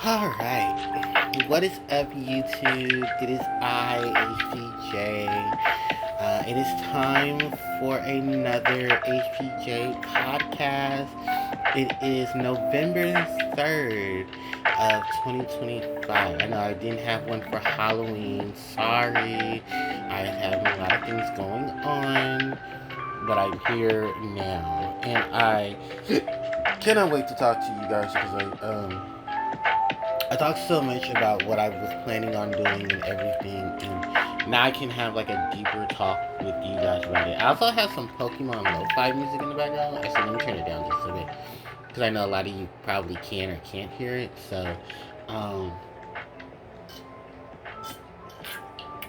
Alright. What is up, YouTube? It is HPJ. It is time for another HPJ podcast. It is November 3rd of 2025. I know I didn't have one for Halloween. Sorry. I have a lot of things going on. But I'm here now. And I cannot wait to talk to you guys because I talked so much about what I was planning on doing and everything, and now I can have like a deeper talk with you guys about it. I also have some Pokemon lo-fi music in the background. Actually, let me turn it down just a bit, because I know a lot of you probably can or can't hear it. So,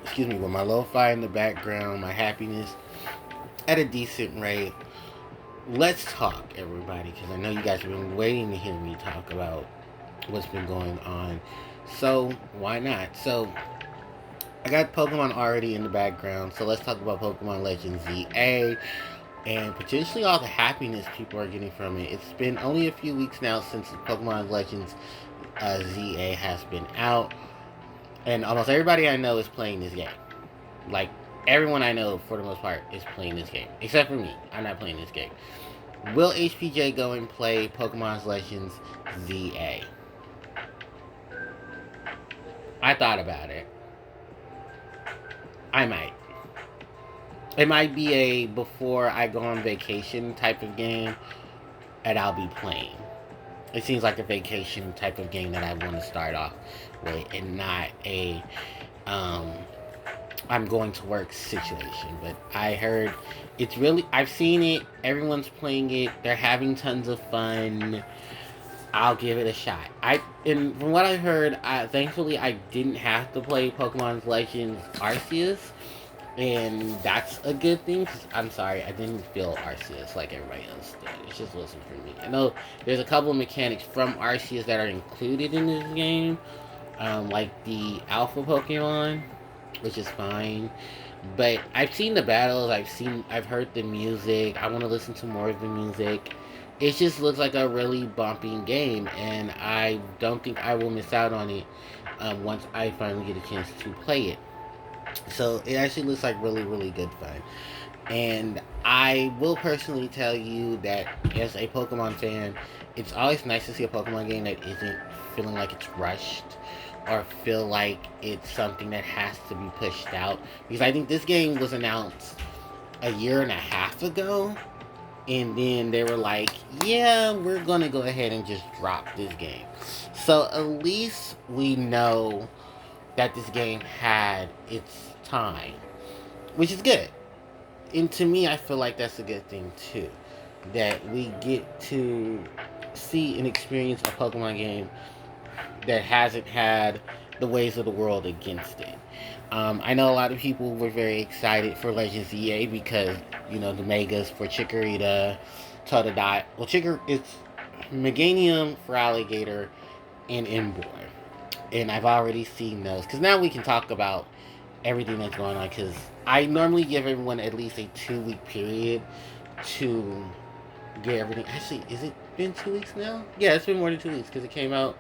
excuse me, with my lo-fi in the background, my happiness at a decent rate. Let's talk, everybody, because I know you guys have been waiting to hear me talk about what's been going on. So why not? So I got Pokemon already in the background, so let's talk about Pokemon Legends ZA and potentially all the happiness people are getting from it. It's been only a few weeks now since Pokemon Legends ZA has been out, and almost everybody I know is playing this game. Like, everyone I know, for the most part, is playing this game. Except for me. I'm not playing this game. Will HPJ go and play Pokemon Legends ZA? I thought about it. I might. It might be a before I go on vacation type of game, and I'll be playing. It seems like a vacation type of game that I want to start off with, and not a I'm going to work situation. But I heard it's really, I've seen it, everyone's playing it, they're having tons of fun. I'll give it a shot. And from what I heard, thankfully I didn't have to play Pokemon Legends Arceus, and that's a good thing. Cause I'm sorry, I didn't feel Arceus like everybody else did. It just wasn't for me. I know there's a couple of mechanics from Arceus that are included in this game, like the Alpha Pokemon, which is fine. But I've seen the battles. I've heard the music. I want to listen to more of the music. It just looks like a really bumping game, and I don't think I will miss out on it once I finally get a chance to play it. So it actually looks like really, really good fun. And I will personally tell you that as a Pokemon fan, it's always nice to see a Pokemon game that isn't feeling like it's rushed or feel like it's something that has to be pushed out. Because I think this game was announced a year and a half ago, and then they were like, yeah, we're going to go ahead and just drop this game. So at least we know that this game had its time, which is good. And to me, I feel like that's a good thing too. That we get to see and experience a Pokemon game that hasn't had the ways of the world against it. I know a lot of people were very excited for Legends EA because, you know, the megas for Chikorita, Totodile. Well, it's Meganium for Alligator and Emboar. And I've already seen those. Because now we can talk about everything that's going on. Because I normally give everyone at least a 2-week period to get everything. Actually, is it been 2 weeks now? Yeah, it's been more than 2 weeks because it came out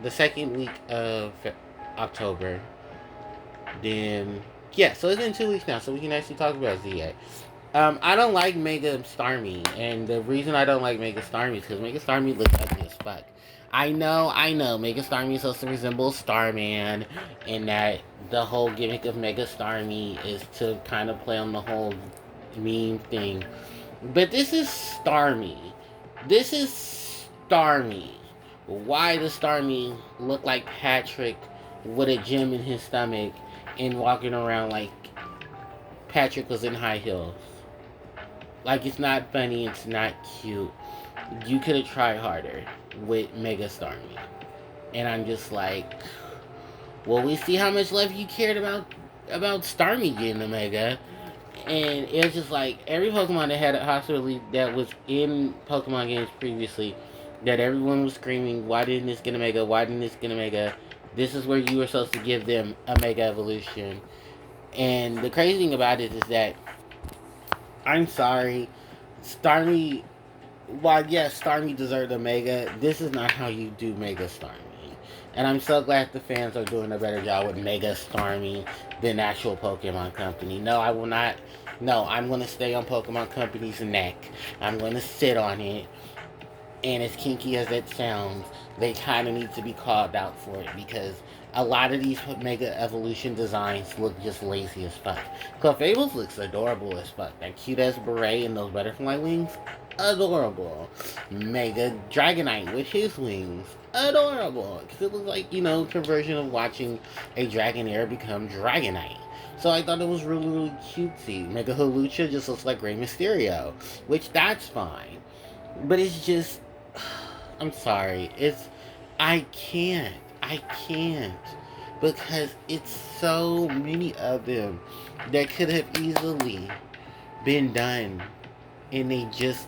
the second week of October. Then, yeah, so it's been 2 weeks now, so we can actually talk about ZA. I don't like Mega Starmie, and the reason I don't like Mega Starmie is because Mega Starmie looks ugly as fuck. I know, Mega Starmie is supposed to resemble Starman, and that the whole gimmick of Mega Starmie is to kind of play on the whole meme thing. But this is Starmie. Why does Starmie look like Patrick with a gem in his stomach and walking around like Patrick was in high heels? Like, it's not funny, it's not cute. You could have tried harder with Mega Starmie. And I'm just like, well, we see how much love you cared about Starmie getting the Mega. And it was just like, every Pokemon that had a hospital that was in Pokemon games previously, that everyone was screaming, why didn't this get a Mega? Why didn't this get a Mega? This is where you were supposed to give them a Mega Evolution. And the crazy thing about it is that, I'm sorry, Starmie while yes, Starmie deserved a Mega, this is not how you do Mega Starmie. And I'm so glad the fans are doing a better job with Mega Starmie than actual Pokemon Company. No, I will not. No, I'm going to stay on Pokemon Company's neck. I'm going to sit on it. And as kinky as it sounds, they kind of need to be called out for it because a lot of these Mega Evolution designs look just lazy as fuck. Clefable's looks adorable as fuck. That cute ass beret and those butterfly wings, adorable. Mega Dragonite with his wings, adorable. Because it looks like, conversion of watching a Dragonair become Dragonite. So I thought it was really, really cutesy. Mega Hawlucha just looks like Rey Mysterio, which that's fine. But it's just, I'm sorry. I can't. I can't. Because it's so many of them that could have easily been done. And they just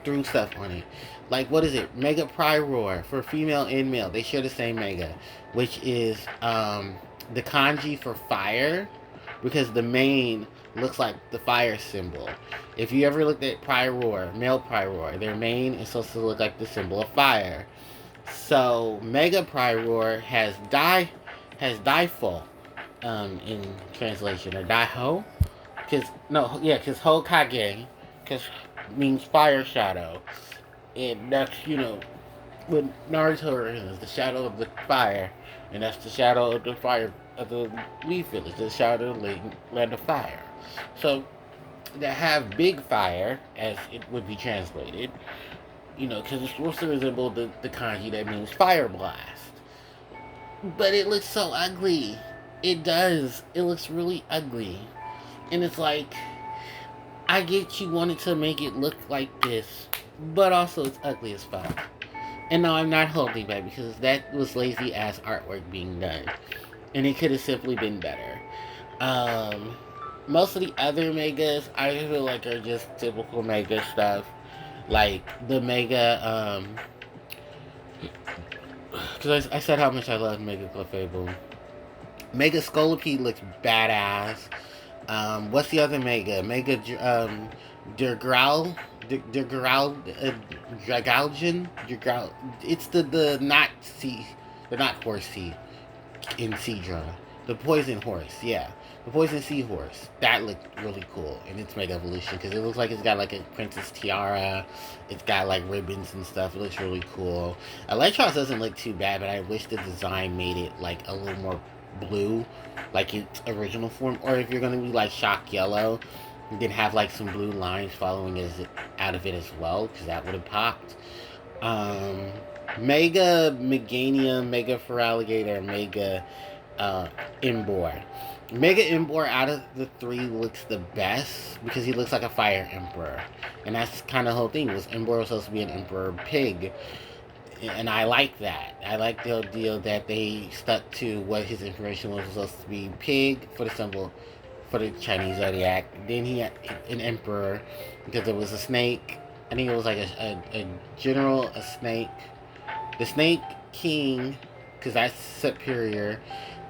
threw stuff on it. Like, what is it? Mega Pyroar for female and male. They share the same Mega. Which is the kanji for fire. Because the main looks like the fire symbol. If you ever looked at Pyroar, male Pyroar, their mane is supposed to look like the symbol of fire. So Mega Pyroar has Daifo in translation, or Daiho, because Hokage, because means fire shadow, and that's what Naruto is, the shadow of the fire, and that's the shadow of the fire of the Leaf Village, the shadow of the land of fire. So that have big fire, as it would be translated, because it's supposed to resemble the kanji that means fire blast. But it looks so ugly. It does. It looks really ugly. And it's like, I get you wanted to make it look like this, but also it's ugly as fuck. And no, I'm not holding back because that was lazy ass artwork being done. And it could have simply been better. Most of the other Megas, I feel like are just typical Mega stuff. Like the Mega, because I said how much I love Mega Clefable. Mega Scolipede looks badass. What's the other Mega? Mega, Dergrowl? Dragalgen? It's the not sea, the not horsey in Seadra. The poison horse, yeah. The poison seahorse. That looked really cool in its Mega Evolution because it looks like it's got like a princess tiara. It's got like ribbons and stuff. It looks really cool. Electros doesn't look too bad, but I wish the design made it like a little more blue, like its original form. Or if you're gonna be like shock yellow, then have like some blue lines following out of it as well, because that would have popped. Mega Meganium, Mega Feraligatr, Mega Embor. Mega Embor out of the three looks the best because he looks like a fire emperor. And that's kind of the whole thing, was Embor was supposed to be an emperor pig. And I like that. I like the deal that they stuck to what his information was supposed to be pig for the symbol for the Chinese zodiac. Then he had an emperor because it was a snake. I think it was like a general, a snake. The snake king, because that's superior.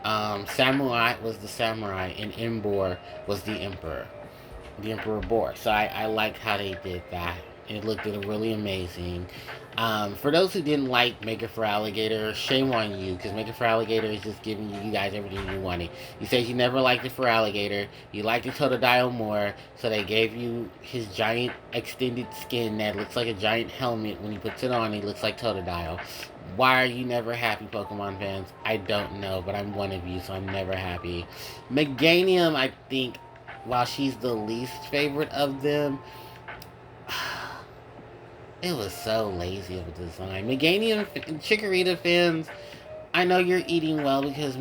Samurai was the samurai, and Embor was the emperor. The Emperor Boar. So I like how they did that. It looked really amazing. For those who didn't like Mega Feraligatr, shame on you, because Mega Feraligatr is just giving you guys everything you wanted. You said you never liked the Feraligatr, you liked the Totodile more, so they gave you his giant extended skin that looks like a giant helmet. When he puts it on, he looks like Totodile. Why are you never happy, Pokemon fans? I don't know, but I'm one of you, so I'm never happy. Meganium, I think, while she's the least favorite of them, it was so lazy of a design. Meganium, Chikorita fans, I know you're eating well because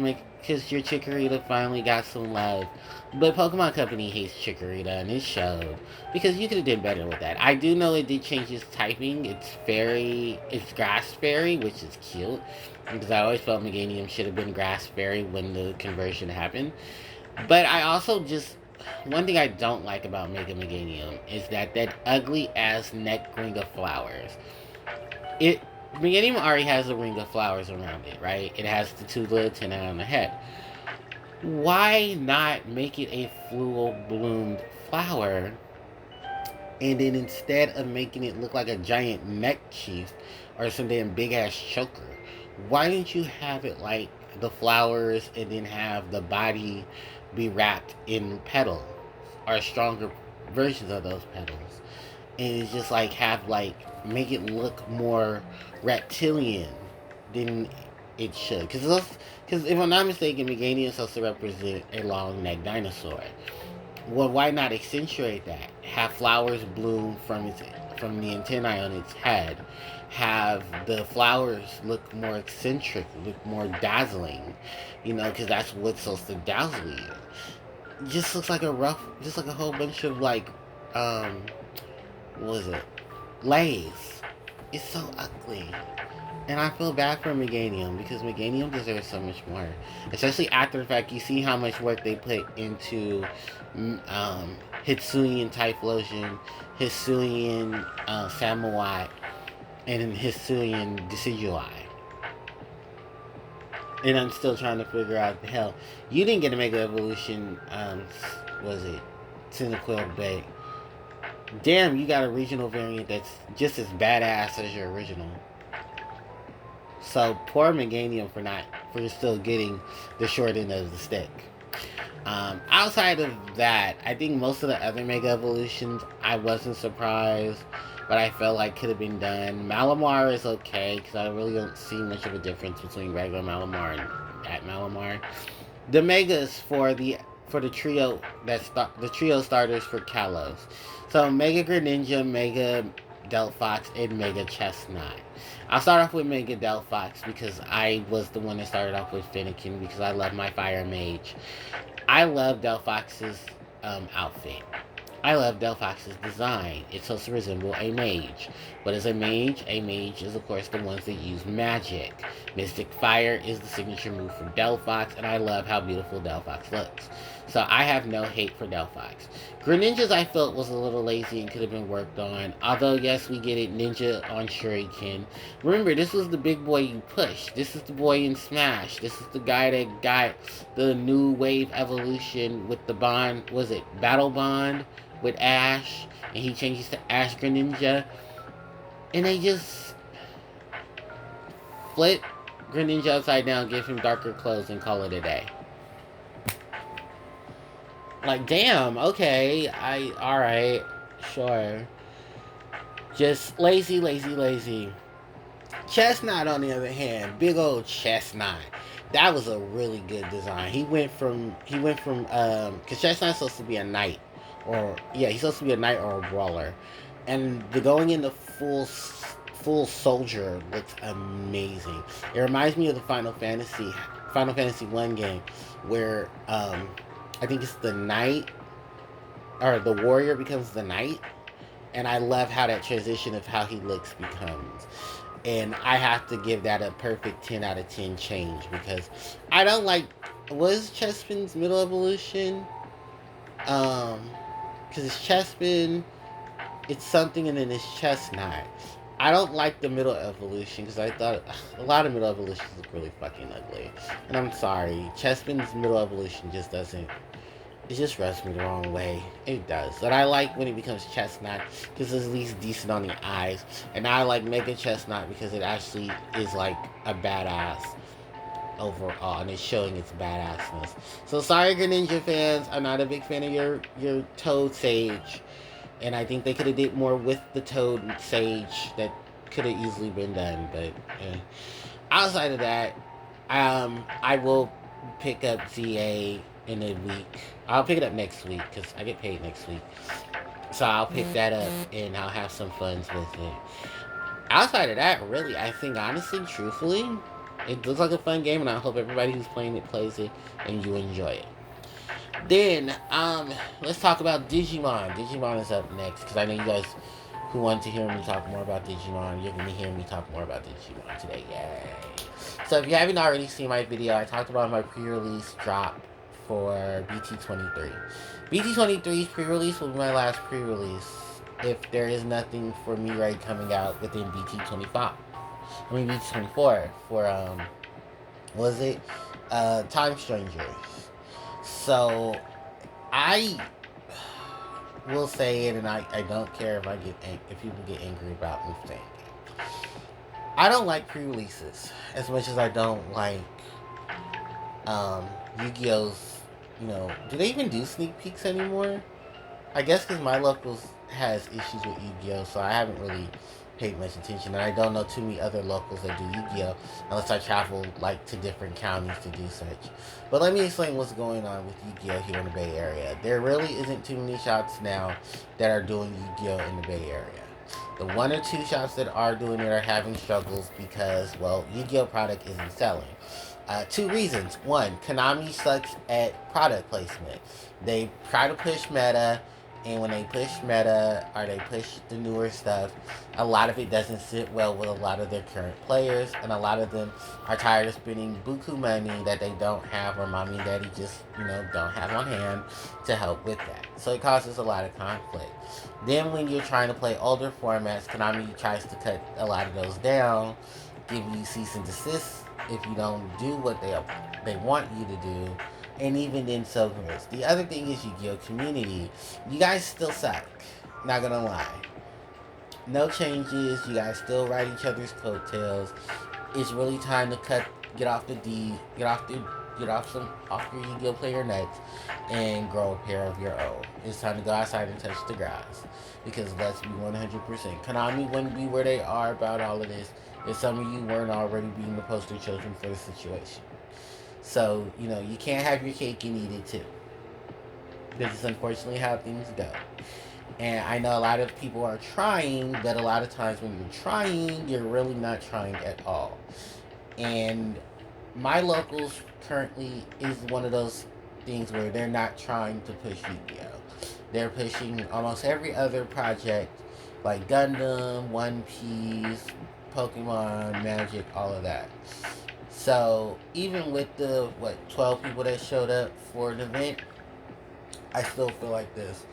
your Chikorita finally got some love. But Pokemon Company hates Chikorita, and it showed. Because you could have done better with that. I do know it did change its typing. It's Grass Fairy, which is cute. Because I always felt Meganium should have been Grass Fairy when the conversion happened. But I also just... One thing I don't like about Mega Meganium is that ugly ass neck ring of flowers. Meganium already has a ring of flowers around it, right? It has the two little antennae on the head. Why not make it a fluo bloomed flower And then instead of making it look like a giant neck chief or some damn big ass choker, why didn't you have it like the flowers and then have the body be wrapped in petals or stronger versions of those petals? And it's just like have like make it look more reptilian than it should. Because if I'm not mistaken, Meganium is supposed to represent a long necked dinosaur. Well, why not accentuate that? Have flowers bloom from the antennae on its head. Have the flowers look more eccentric, look more dazzling. Because that's what's supposed to dazzle you. Just looks like just like a whole bunch of like, what was it? Lays. It's so ugly. And I feel bad for Meganium because Meganium deserves so much more. Especially after the fact you see how much work they put into Hitsuian Typhlosion, Hitsuian Samawat, and Hitsuian Decidueye. And I'm still trying to figure out the hell. You didn't get a Mega Evolution, was it? Cyndaquil, but damn, you got a regional variant that's just as badass as your original. So poor Meganium for still getting the short end of the stick. Outside of that, I think most of the other Mega Evolutions, I wasn't surprised, but I felt like could have been done. Malamar is okay, because I really don't see much of a difference between regular Malamar and at Malamar. The Megas for the trio the trio starters for Kalos. So Mega Greninja, Mega Delphox, and Mega Chestnut. I'll start off with Mega Delphox because I was the one that started off with Fennekin because I love my Fire Mage. I love Delphox's outfit. I love Delphox's design. It's supposed to resemble a mage. What is a mage? A mage is, of course, the ones that use magic. Mystic Fire is the signature move for Delphox, and I love how beautiful Delphox looks. So I have no hate for Delphox. Greninjas I felt was a little lazy and could have been worked on. Although, yes, we get it, Ninja on Shuriken. Remember, this was the big boy you pushed. This is the boy in Smash. This is the guy that got the new wave evolution with the bond, was it Battle Bond with Ash? And he changes to Ash Greninja. And they just flip Greninja upside down, give him darker clothes, and call it a day. Like, damn, okay, alright, sure. Just lazy. Chestnut, on the other hand, big old Chestnut. That was a really good design. He went from, because Chestnut's supposed to be a knight. He's supposed to be a knight or a brawler. And the going into full soldier looks amazing. It reminds me of the Final Fantasy 1 game, where, I think it's the knight, or the warrior becomes the knight, and I love how that transition of how he looks becomes. And I have to give that a perfect 10 out of 10 change, because I don't like, was Chespin's middle evolution? Because it's Chespin, it's something, and then it's Chestnut. I don't like the middle evolution, because I thought a lot of middle evolutions look really fucking ugly. And I'm sorry, Chespin's middle evolution just doesn't, it just rubs me the wrong way. It does. But I like when it becomes Chestnut because it's at least decent on the eyes. And I like Mega Chestnut because it actually is like a badass overall, and it's showing its badassness. So sorry, Greninja fans, I'm not a big fan of your Toad Sage. And I think they could have did more with the Toad Sage that could have easily been done. But outside of that, I will pick up ZA in a week. I'll pick it up next week because I get paid next week. So I'll pick that up and I'll have some fun with it. Outside of that, really, I think honestly, truthfully, it looks like a fun game, and I hope everybody who's playing it plays it and you enjoy it. Then, let's talk about Digimon. Digimon is up next because I know you guys who want to hear me talk more about Digimon, you're going to hear me talk more about Digimon today. Yay! So if you haven't already seen my video, I talked about my pre-release drop for BT23. BT23's pre-release will be my last pre-release if there is nothing for Mirai coming out within BT24 for was it Time Strangers. So will say it, and I don't care if if people get angry about me saying it. I don't like pre-releases as much as I don't like Yu-Gi-Oh's. Do they even do sneak peeks anymore? I guess because my locals has issues with Yu-Gi-Oh, so I haven't really paid much attention, and I don't know too many other locals that do Yu-Gi-Oh unless I travel like to different counties to do such. But let me explain what's going on with Yu-Gi-Oh here in the Bay Area. There really isn't too many shops now that are doing Yu-Gi-Oh in the Bay Area. The one or two shops that are doing it are having struggles because, well, Yu-Gi-Oh product isn't selling. Two reasons. One, Konami sucks at product placement. They try to push meta, and when they push meta or they push the newer stuff, a lot of it doesn't sit well with a lot of their current players, and a lot of them are tired of spending buku money that they don't have, or mommy and daddy just, don't have on hand to help with that. So it causes a lot of conflict. Then when you're trying to play older formats, Konami tries to cut a lot of those down, give you cease and desist if you don't do what they want you to do, and even then so goes. The other thing is Yu-Gi-Oh community. You guys still suck. Not gonna lie. No changes. You guys still ride each other's coattails. It's really time to get off the D, off your Yu-Gi-Oh player nuts, and grow a pair of your own. It's time to go outside and touch the grass. Because let's be 100%. Konami wouldn't be where they are about all of this if some of you weren't already being the poster children for the situation. So, you can't have your cake and eat it too. This is unfortunately how things go. And I know a lot of people are trying, but a lot of times when you're trying, you're really not trying at all. And my locals currently is one of those things where they're not trying to push Yu-Gi-Oh. They're pushing almost every other project, like Gundam, One Piece, Pokemon, Magic, all of that. So even with the 12 people that showed up for an event, I still feel like this.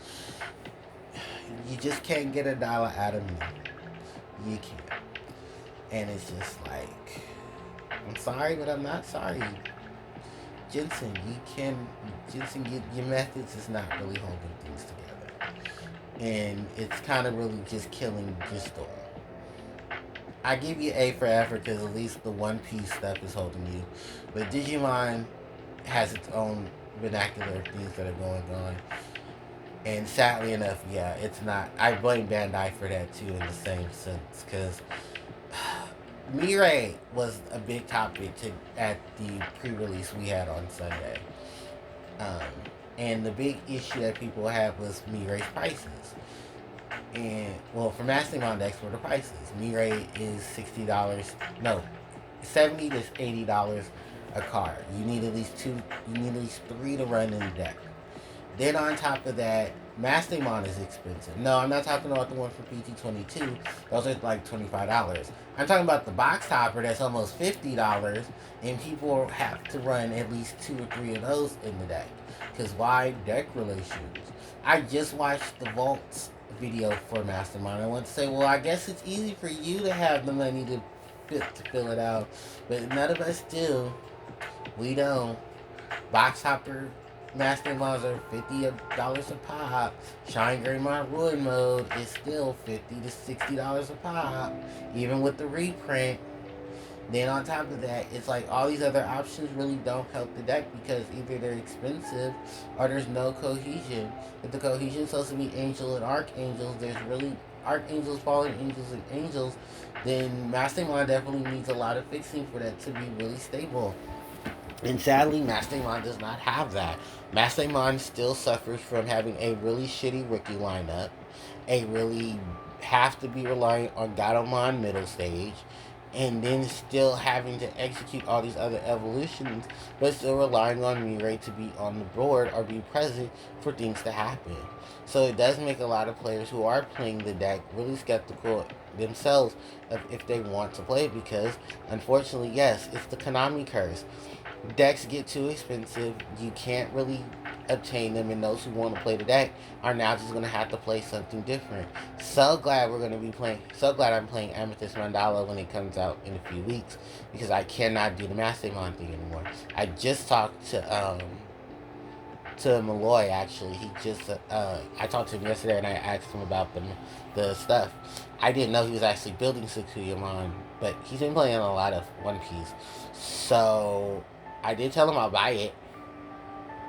You just can't get $1 out of me. You can't. And it's just like, I'm sorry, but I'm not sorry. Jensen, your methods is not really holding things together. And it's kind of really just killing your story. I give you A for effort because at least the One Piece stuff is holding you. But Digimon has its own vernacular things that are going on. And sadly enough, yeah, it's not. I blame Bandai for that too in the same sense. Because Mirai was a big topic at the pre-release we had on Sunday. Um, and the big issue that people had was Mirai's prices. And well, for Mastering on decks were the prices. Mirai is $60. No, $70 to $80 a card. You need at least two. You need at least three to run in the deck. Then on top of that, Mastermon is expensive. No, I'm not talking about the one for PT22. Those are like $25. I'm talking about the box topper that's almost $50, and people have to run at least 2 or 3 of those in the deck. Because why? Deck relations. I just watched the Vaults video for Mastermind. I want to say, well, I guess it's easy for you to have the money to fill it out, but none of us do. We don't. Box hopper Masterminds are $50 a pop. Shine Greymon Ruin mode is still $50 to $60 a pop, even with the reprint. Then on top of that, it's like all these other options really don't help the deck because either they're expensive or there's no cohesion. If the cohesion is supposed to be Angel and Archangels, there's really Archangels, Fallen Angels, and Angels, then Mastermind definitely needs a lot of fixing for that to be really stable. And sadly, Mastermind does not have that. Mastermind still suffers from having a really shitty rookie lineup, a really have to be reliant on Gatomon middle stage, and then still having to execute all these other evolutions, but still relying on Mirai to be on the board or be present for things to happen. So it does make a lot of players who are playing the deck really skeptical themselves of if they want to play it because, unfortunately, yes, it's the Konami curse. Decks get too expensive, you can't really obtain them, and those who want to play the deck are now just going to have to play something different. So glad I'm playing Amethyst Mandala when it comes out in a few weeks, because I cannot do the Mastermind thing anymore. I just talked to to Malloy actually. He just I talked to him yesterday and I asked him about the stuff. I didn't know he was actually building Tsukuyoman, but he's been playing a lot of One Piece. So I did tell him I'll buy it.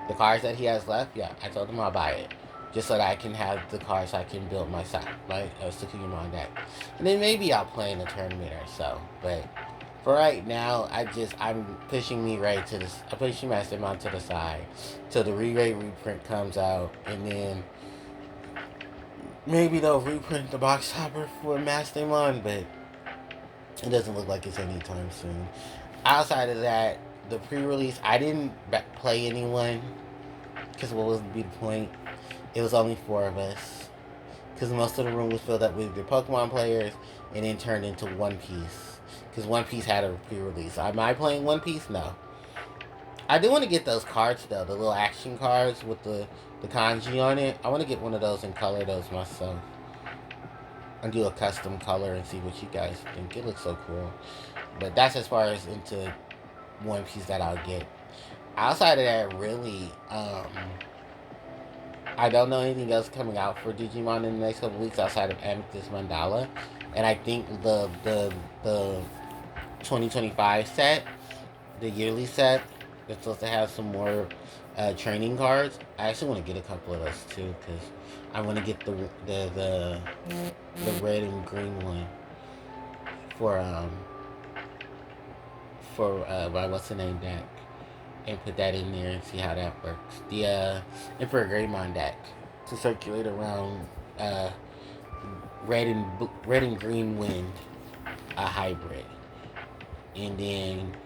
The cards that he has left, yeah, I told him I'll buy it. Just so that I can have the cards so I can build my Tsukuyoman deck. And then maybe I'll play in a tournament or so. But for right now, I'm pushing me right to this. I'm pushing Mastermind to the side till the re-rate reprint comes out, and then maybe they'll reprint the box topper for Mastermind, but it doesn't look like it's anytime soon. Outside of that, the pre-release, I didn't play anyone because what would be the point? It was only four of us because most of the room was filled up with the Pokemon players, and then turned into One Piece. Because One Piece had a pre-release. Am I playing One Piece? No. I do want to get those cards, though. The little action cards with the kanji on it. I want to get one of those and color those myself. And do a custom color and see what you guys think. It looks so cool. But that's as far as into One Piece that I'll get. Outside of that, really, I don't know anything else coming out for Digimon in the next couple weeks outside of Amethyst Mandala. And I think the 2025 set, the yearly set, they're supposed to have some more training cards. I actually want to get a couple of those too because I want to get the red and green one for my what's the name deck, and put that in there and see how that works. The Emperor Greymon deck to circulate around red and green wind, a hybrid, and then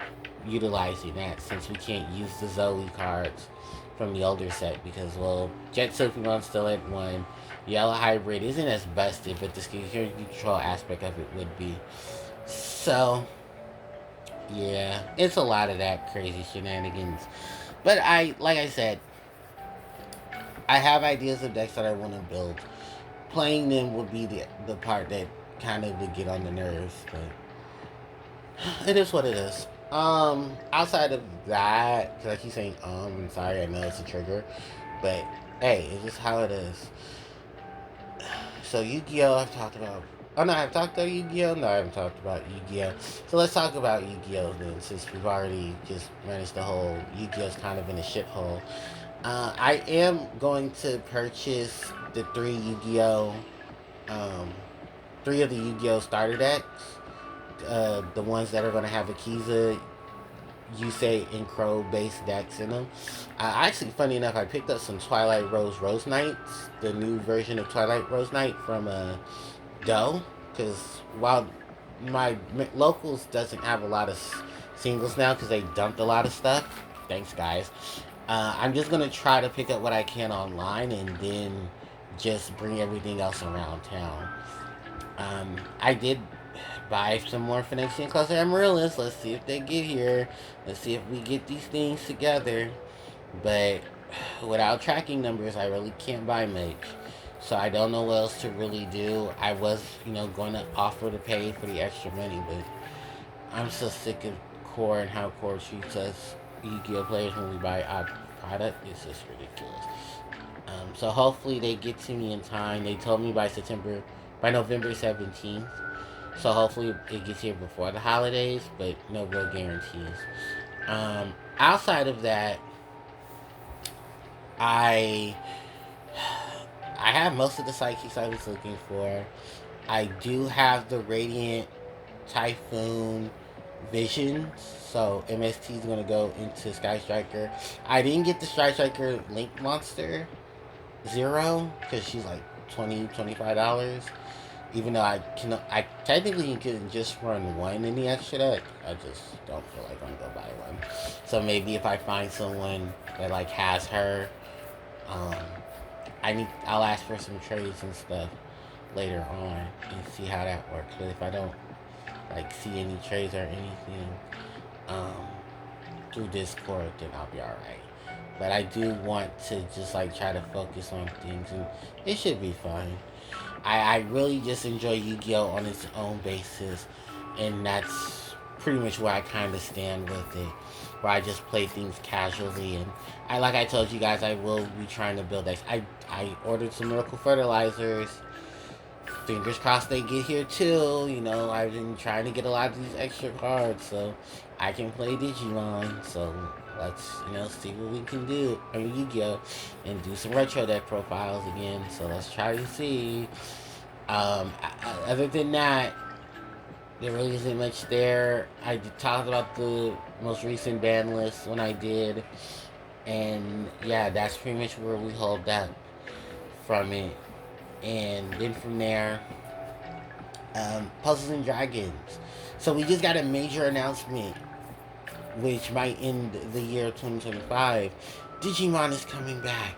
utilizing that since we can't use the Zoe cards from the older set because, well, Jet Silphimon's still at 1. Yellow Hybrid isn't as busted, but the security control aspect of it would be. So, yeah, it's a lot of that crazy shenanigans. But like I said, I have ideas of decks that I want to build. Playing them would be the part that kind of would get on the nerves, but it is what it is. Outside of that, because I keep saying I'm sorry, I know it's a trigger, but hey, it's just how it is. So Yu-Gi-Oh! I've talked about. Oh no, I've talked about Yu-Gi-Oh! No, I haven't talked about Yu-Gi-Oh! So let's talk about Yu-Gi-Oh! Then, since we've already just managed the whole Yu-Gi-Oh's kind of in a shithole. I am going to purchase the three of the Yu-Gi-Oh! Starter decks. The ones that are going to have Akiza, Yusei, and Crow based decks in them. Actually, funny enough, I picked up some Twilight Rose Knights, the new version of Twilight Rose Knight from Doe, because while my locals doesn't have a lot of singles now because they dumped a lot of stuff. Thanks, guys. I'm just gonna try to pick up what I can online and then just bring everything else around town. I did buy some more Phoenician Cluster Amaryllis. Let's see if they get here. Let's see if we get these things together. But without tracking numbers, I really can't buy much. So I don't know what else to really do. I was, going to offer to pay for the extra money, but I'm so sick of Core and how Core treats us Yu-Gi-Oh! Players when we buy our product. It's just ridiculous. So hopefully they get to me in time. They told me by November 17th. So hopefully it gets here before the holidays, but no real guarantees. Outside of that, I have most of the psychics I was looking for. I do have the Radiant Typhoon Visions, so MST is going to go into Sky Striker. I didn't get the Sky Striker Link Monster Zero because she's like $25. Even though I technically can just run one in the extra deck. I just don't feel like I'm gonna buy one. So maybe if I find someone that has her, I'll ask for some trades and stuff later on and see how that works. But if I don't see any trades or anything through Discord, then I'll be alright. But I do want to just try to focus on things, and it should be fine. I really just enjoy Yu-Gi-Oh! On its own basis, and that's pretty much where I kind of stand with it, where I just play things casually. And like I told you guys, I will be trying to build decks. I ordered some Miracle Fertilizers. Fingers crossed they get here too. You know, I've been trying to get a lot of these extra cards so I can play Digimon. So let's, see what we can do. I mean, Yu-Gi-Oh! And do some retro deck profiles again. So let's try to see. Other than that, there really isn't much there. I talked about the most recent ban list when I did. And yeah, that's pretty much where we hold up from it. And then from there, Puzzles and Dragons. So we just got a major announcement, which might end the year 2025. Digimon is coming back,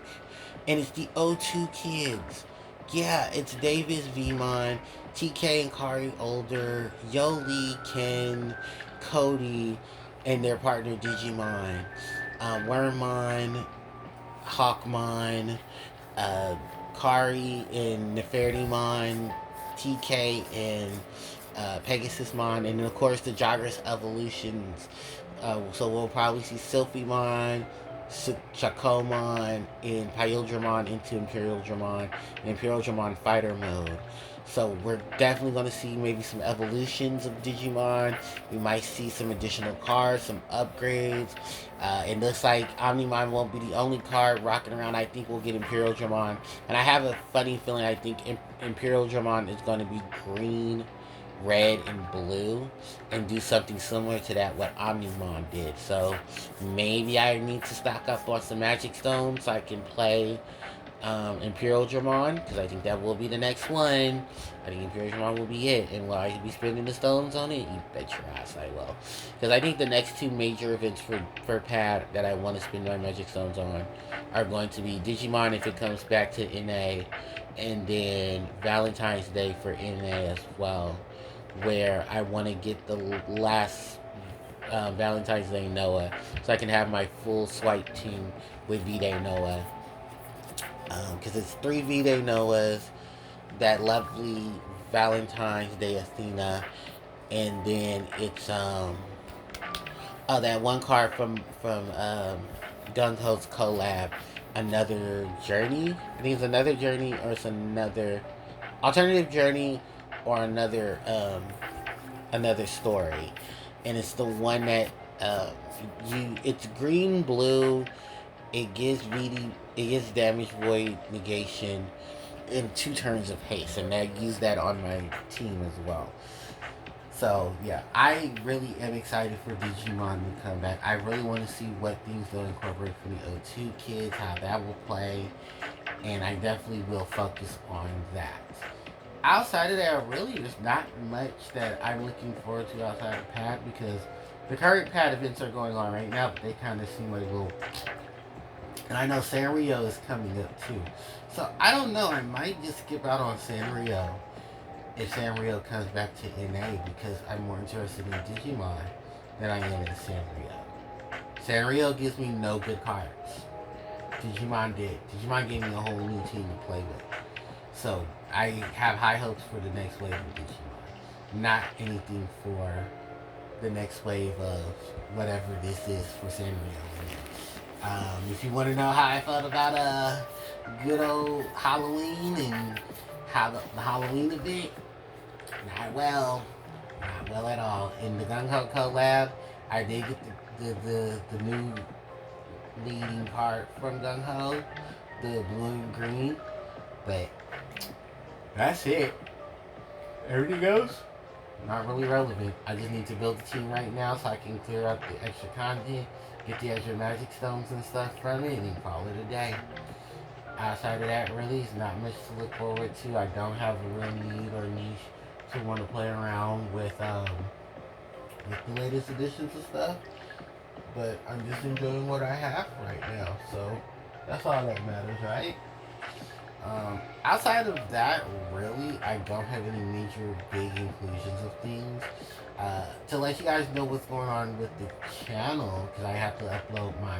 and it's the O2 kids. Yeah, it's Davis, Vmon, TK and Kari Older, Yoli, Ken, Cody, and their partner Digimon. Wormmon, Hawkmon, uh, Kari and Nefertimon, TK and Pegasusmon, and then of course the Jagras evolutions. So we'll probably see Sylphimon, Chakomon, and Pyldramon into Imperial Dramon, and Imperial Dramon fighter mode. So we're definitely going to see maybe some evolutions of Digimon. We might see some additional cards, some upgrades. It looks like Omnimon won't be the only card rocking around. I think we'll get Imperial Dramon. And I have a funny feeling I think Imperial Dramon is going to be green, red, and blue. And do something similar to that what Omnimon did. So maybe I need to stock up on some Magic Stones so I can play Imperial Dramon, because I think that will be the next one. I think Imperial Dramon will be it. And will I be spending the stones on it? You bet your ass I will. Because I think the next two major events for Pad that I want to spend my Magic Stones on are going to be Digimon if it comes back to NA, and then Valentine's Day for NA as well, where I want to get the last Valentine's Day Noah, so I can have my full swipe team with V-Day Noah. Because it's 3 V-Day Noahs, that lovely Valentine's Day Athena, and then it's that one card from Gung Ho's collab, Another Journey. I think it's Another Journey, or it's another alternative journey, or another story, and it's the one that it's green blue. It gives damage, void, negation, and 2 turns of haste, and I use that on my team as well. So yeah, I really am excited for Digimon to come back. I really want to see what things they'll incorporate for the O2 kids, how that will play, and I definitely will focus on that. Outside of that, really, there's not much that I'm looking forward to outside of Pad, because the current Pad events are going on right now, but they kind of seem like little. And I know Sanrio is coming up too. So I don't know, I might just skip out on Sanrio if Sanrio comes back to NA, because I'm more interested in Digimon than I am in Sanrio. Sanrio gives me no good cards. Digimon did. Digimon gave me a whole new team to play with. So I have high hopes for the next wave of Digimon. Not anything for the next wave of whatever this is for Sanrio. If you want to know how I felt about a good old Halloween and how the Halloween event, not well at all. In the Gung Ho collab, I did get the new leading card from Gung Ho, the blue and green, but that's it. Everything else, not really relevant. I just need to build a team right now so I can clear up the extra content, get the extra Magic Stones and stuff from it, and call it a day. Outside of that, really, it's not much to look forward to. I don't have a real need or niche to want to play around with the latest editions of stuff. But I'm just enjoying what I have right now, so that's all that matters, right? Outside of that, really, I don't have any major big inclusions of things. To let you guys know what's going on with the channel, because I have to upload my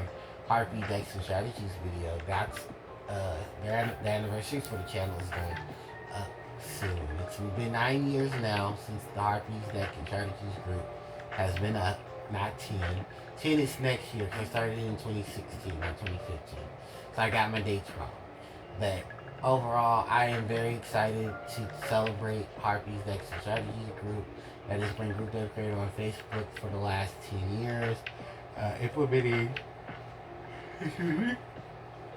Harpie Decks and Strategies video. That's the anniversary for the channel is going up soon. It's been 9 years now since the Harpie's Deck and Strategies group has been up, not 10. 10 is next year, because I started in 2016 or 2015. So I got my dates wrong. But overall, I am very excited to celebrate Harpie's Next Strategies group that has been group dedicated on Facebook for the last 10 years. Implementing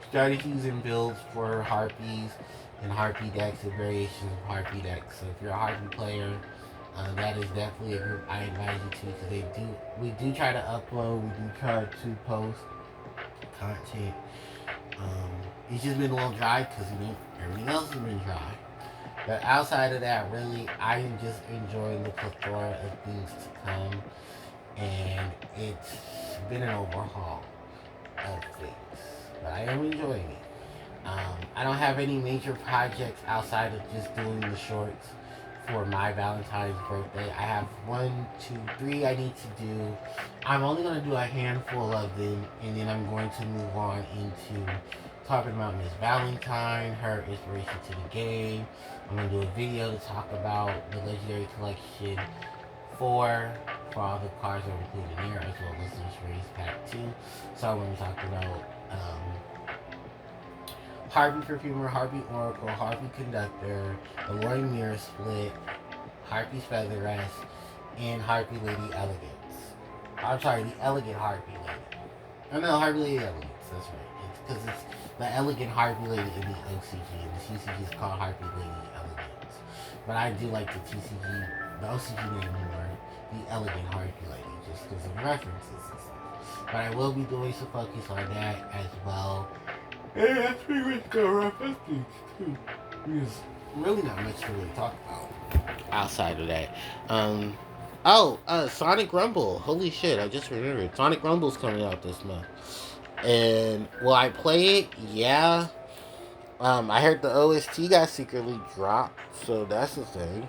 strategies and builds for Harpies and Harpie decks and variations of Harpie decks. So if you're a Harpie player, that is definitely a group I invite you to, because we do try to upload, we do try to post content. It's just been a little dry because everything else has been dry. But outside of that, really, I am just enjoying the plethora of things to come, and it's been an overhaul of things. But I am enjoying it. I don't have any major projects outside of just doing the shorts for my Valentine's birthday. I have 1, 2, 3 I need to do. I'm only going to do a handful of them, and then I'm going to move on into talking about Miss Valentine, her inspiration to the game. I'm going to do a video to talk about the Legendary Collection 4 for all the cards that are included in there, as well as the Mysteries Pack 2. So I'm going to talk about Harpie Perfumer, Harpie Oracle, Harpie Conductor, the Alluring Mirror Split, Harpie's Feather Rest, and Harpie Lady Elegance. I'm sorry, the Elegant Harpie Lady. Oh no, Harpie Lady Elegance, that's right. It's because it's the Elegant Harpie Lady in the OCG, and the TCG is called Harpie Lady Elegance. But I do like the OCG name more, the Elegant Harpie Lady, just because of references and stuff. But I will be doing some focus on that as well. And that's pretty much gonna wrap up things too. There's really not much to really talk about outside of that. Sonic Rumble. Holy shit, I just remembered. Sonic Rumble's coming out this month. And will I play it? Yeah. I heard the OST got secretly dropped, so that's the thing.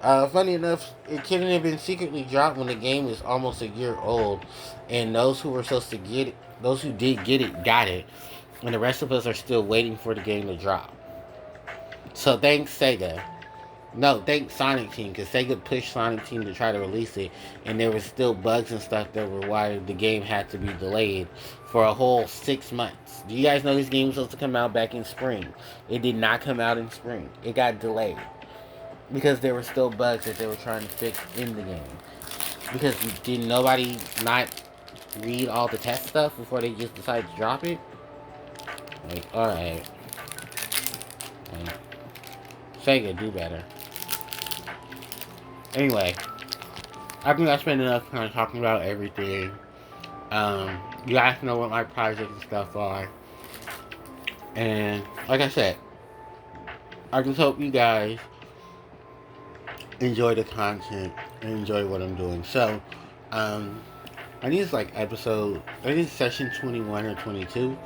Funny enough, it couldn't have been secretly dropped when the game is almost a year old, and those who were supposed to get it, those who did get it, got it. And the rest of us are still waiting for the game to drop. So thanks Sega. No, thanks Sonic Team, because Sega pushed Sonic Team to try to release it, and there was still bugs and stuff that were why the game had to be delayed for a whole 6 months. Do you guys know this game was supposed to come out back in spring? It did not come out in spring. It got delayed because there were still bugs that they were trying to fix in the game. Because did nobody not read all the test stuff before they just decided to drop it? Like, alright. Sega, do better. Anyway, I think I spent enough time talking about everything. You guys know what my projects and stuff are. And, like I said, I just hope you guys enjoy the content and enjoy what I'm doing. So, I think it's like session 21 or 22.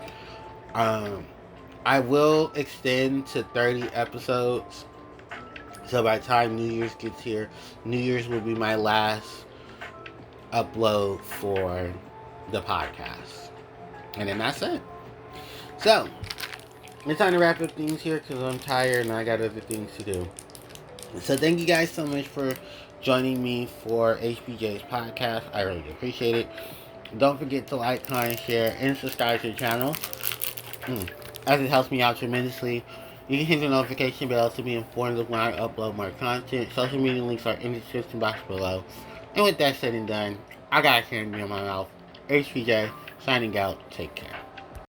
I will extend to 30 episodes. So by the time New Year's gets here, New Year's will be my last upload for the podcast. And then that's it. So, it's time to wrap up things here because I'm tired and I got other things to do. So thank you guys so much for joining me for HPJ's podcast. I really appreciate it. Don't forget to like, comment, share, and subscribe to the channel. As it helps me out tremendously. You can hit the notification bell to be informed of when I upload more content. Social media links are in the description box below. And with that said and done, I got a candy in my mouth. HPJ, signing out. Take care.